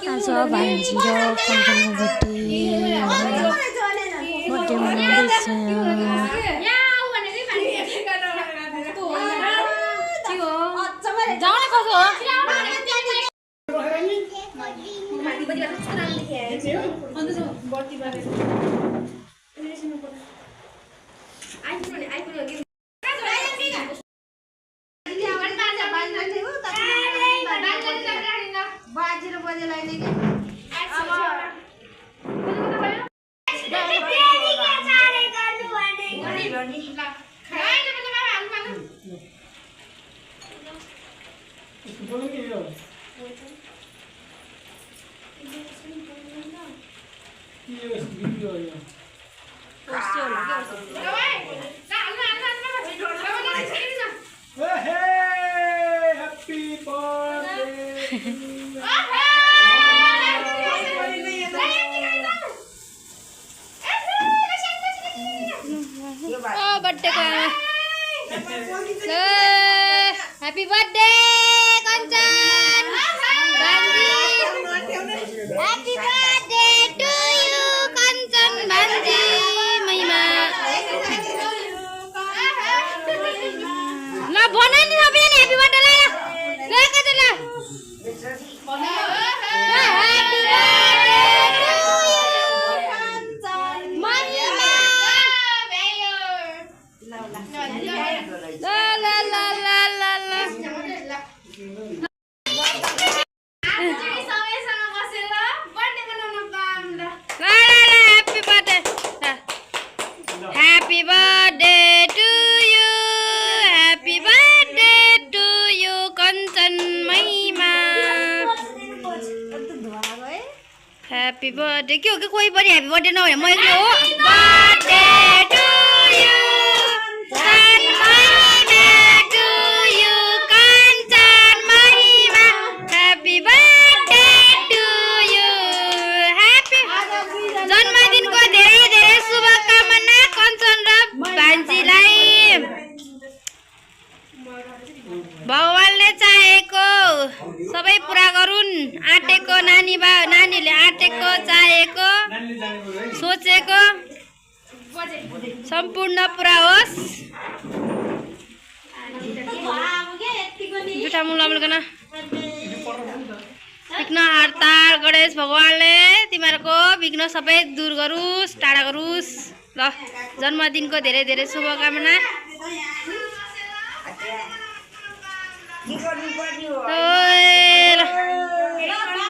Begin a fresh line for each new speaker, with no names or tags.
आज भान्जी र कञ्चनको birthday मनाउँदैछ। Happy birthday, Kanchan! Banji! Happy birthday to you, Kanchan Banji! Mahima! La, bhana ni sabile happy birthday la. La Kanchan la. Happy birthday to you, Kanchan Mahima! La la la la la la. Happy birthday to you. Happy birthday to you, Kanchan Mahima. Happy birthday. क्यों कि कोई पनि happy birthday नभने म एक्लै हो. Birthday to you. Happy birthday to you, Kanchan Mahima. Happy birthday to you. Happy जन्मदिनको धेरै धेरै शुभकामना कञ्चन र भान्जीलाई। भगवानले चाहेको सबै पुरा गरून्। आँटेको नानीले आँटेको चाहेको सोचेको सम्पूर्ण पुरा होस्। जुठा मुला बोल्कन विघ्न हरताल गणेश भगवानले तिमीहरूको विघ्न सबै दूर गरोस्, टाढा गरोस्। ल जन्मदिनको धेरै धेरै शुभकामना। ओए